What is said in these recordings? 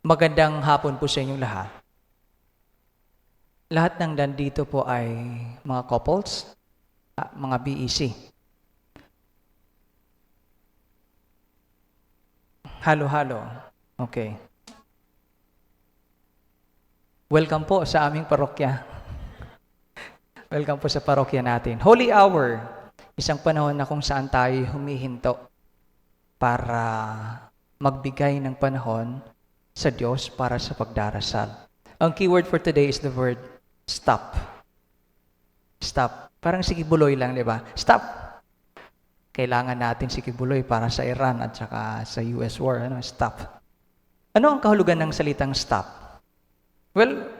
Magandang hapon po sa inyong lahat. Lahat ng nandito po ay mga couples, mga BEC. Halo-halo. Okay. Welcome po sa aming parokya. Welcome po sa parokya natin. Holy Hour, isang panahon na kung saan tayo humihinto para magbigay ng panahon sa Diyos para sa pagdarasal. Ang keyword for today is the word stop. Stop. Parang sikibuloy lang, di ba? Stop. Kailangan natin sikibuloy para sa Iran at saka sa US war. Stop. Ano ang kahulugan ng salitang stop? Well,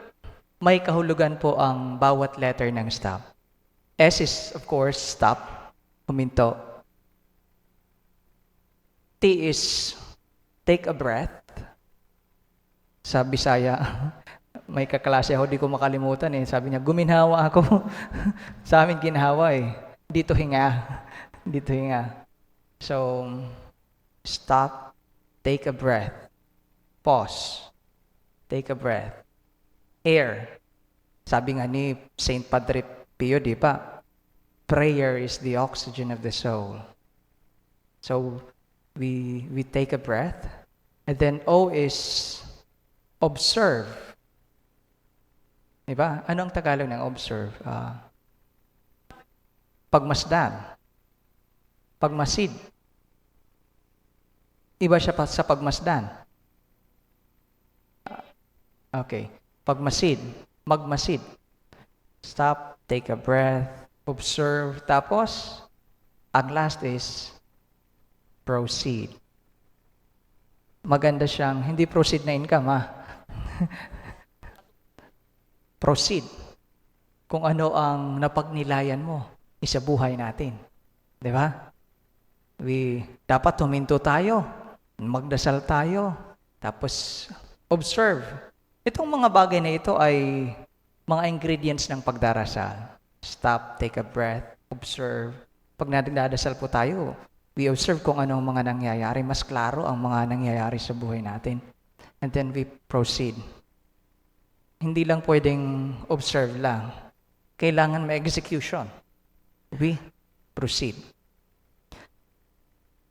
may kahulugan po ang bawat letter ng stop. S is, of course, stop. Huminto. T is take a breath. Sa Bisaya, may kaklase ako, di ko makalimutan eh. Sabi niya, guminhawa ako. Sa amin, ginhawa eh. Dito hinga. Dito hinga. So, stop, take a breath. Pause. Take a breath. Air. Sabi nga ni Saint Padre Pio, di ba? Prayer is the oxygen of the soul. So, we take a breath. And then O is observe. Diba? Ano ang Tagalog ng observe? Pagmasdan. Pagmasid. Iba siya sa pagmasdan. Okay. Pagmasid. Magmasid. Stop, take a breath, observe. Tapos, ang last is proceed. Maganda siyang, hindi proceed na income Proceed. Kung ano ang napagnilayan mo sa buhay natin. Di ba? Dapat huminto tayo, magdasal tayo, tapos observe. Itong mga bagay na ito ay mga ingredients ng pagdarasal. Stop, take a breath, observe. Pag nagdadasal po tayo, we observe kung anong mga nangyayari. Mas klaro ang mga nangyayari sa buhay natin. And then we proceed. Hindi lang pwedeng observe lang. Kailangan may execution. We proceed.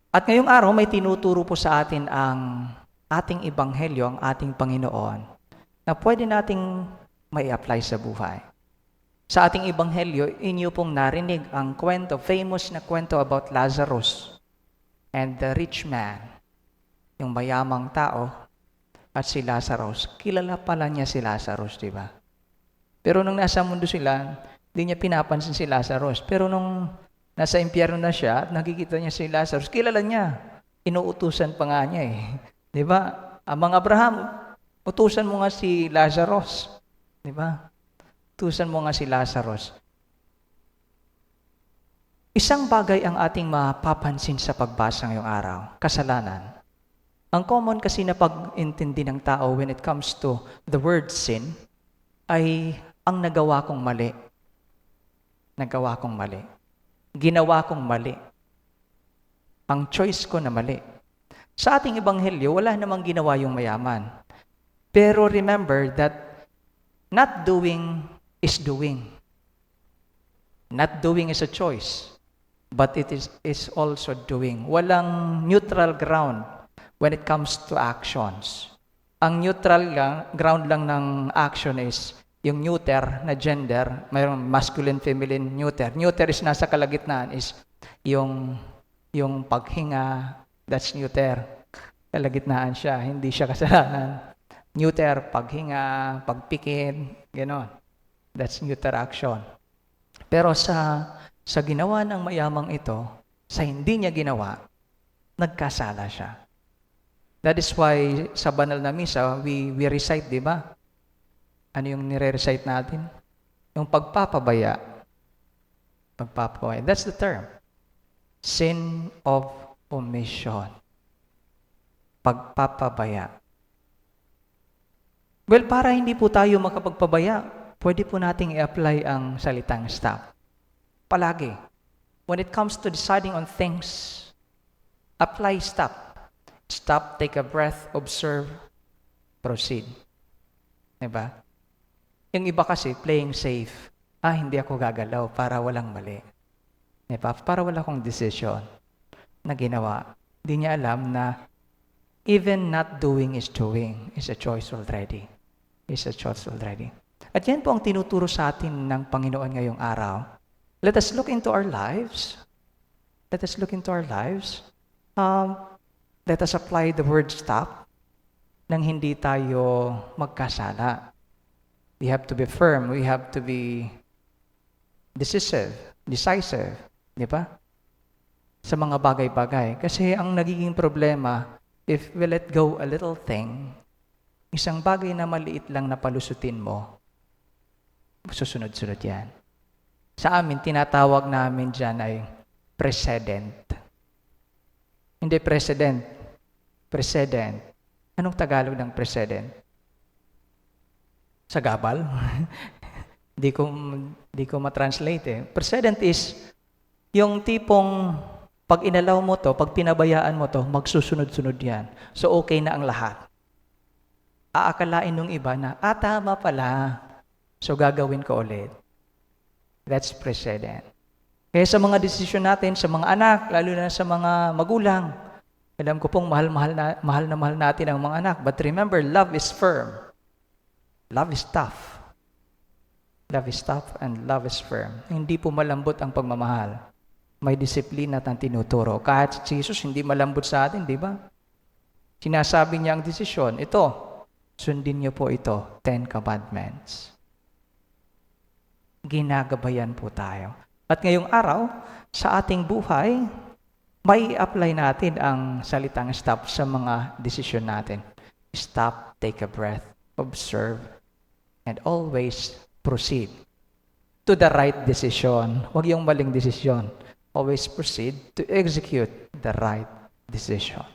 At ngayong araw, may tinuturo po sa atin ang ating ebanghelyo, ang ating Panginoon, na pwede nating may apply sa buhay. Sa ating ebanghelyo, inyo pong narinig ang kwento, famous na kwento about Lazarus and the rich man, yung mayamang tao, at si Lazarus. Kilala pala niya si Lazarus, di ba? Pero nung nasa mundo sila, hindi niya pinapansin si Lazarus. Pero nung nasa impyerno na siya at nakikita niya si Lazarus, kilala niya. Inuutusan pa nga niya eh. Di ba? Amang Abraham, utusan mo nga si Lazarus. Di ba? Utusan mo nga si Lazarus. Isang bagay ang ating mapapansin sa pagbasa ngayong araw, kasalanan. Ang common kasi na pag-intindi ng tao when it comes to the word sin ay ang nagawa kong mali. Nagawa kong mali. Ginawa kong mali. Ang choice ko na mali. Sa ating ebanghelyo, wala namang ginawa yung mayaman. Pero remember that not doing is doing. Not doing is a choice, but it is also doing. Walang neutral ground when it comes to actions. Ang neutral ground lang ng action is yung neuter na gender, mayroong masculine, feminine, neuter. Neuter is nasa kalagitnaan is yung paghinga, that's neuter. Kalagitnaan siya, hindi siya kasalanan. Neuter, paghinga, pagpikit, gano'n. That's neuter action. Pero sa ginawa ng mayamang ito, sa hindi niya ginawa, nagkasala siya. That is why sa banal na misa, we recite, di ba? Ano yung nire-recite natin? Yung pagpapabaya. Pagpapabaya. That's the term. Sin of omission. Pagpapabaya. Well, para hindi po tayo makapagpabaya, pwede po nating i-apply ang salitang stop. Palagi. When it comes to deciding on things, apply stop. Stop, take a breath, observe. proceed. Diba? Yung iba kasi, playing safe. Hindi ako gagalaw para walang mali. Diba? Para wala akong decision na ginawa. Hindi niya alam na even not doing is doing is a choice already. Is a choice already. At yan po ang tinuturo sa atin ng Panginoon ngayong araw. Let us look into our lives. Let us look into our lives. Let us apply the word stop nang hindi tayo magkasala. We have to be firm. We have to be decisive. Di ba? Sa mga bagay-bagay. Kasi ang nagiging problema, if we let go a little thing, isang bagay na maliit lang na palusutin mo, susunod-sunod yan. Sa amin, tinatawag namin dyan ay precedent. Hindi precedent. Precedent. Anong Tagalog ng precedent? Sa gabal? Di ko matranslate eh. Precedent is yung tipong pag inalaw mo to, pag pinabayaan mo to, magsusunod-sunod yan. So okay na ang lahat. Aakalain nung iba na, tama pala. So gagawin ko ulit. That's precedent. Kaya sa mga desisyon natin, sa mga anak, lalo na sa mga magulang, alam ko pong mahal natin ang mga anak. But remember, love is firm. Love is tough. Love is tough and love is firm. Hindi po malambot ang pagmamahal. May disiplina at tinuturo. Kahit si Jesus hindi malambot sa atin, di ba? Sinasabi niya ang desisyon, ito, sundin niyo po ito, 10 Commandments. Ginagabayan po tayo. At ngayong araw, sa ating buhay, may apply natin ang salitang stop sa mga desisyon natin. Stop, take a breath, observe, and always proceed to the right decision. Huwag yung maling desisyon. Always proceed to execute the right decision.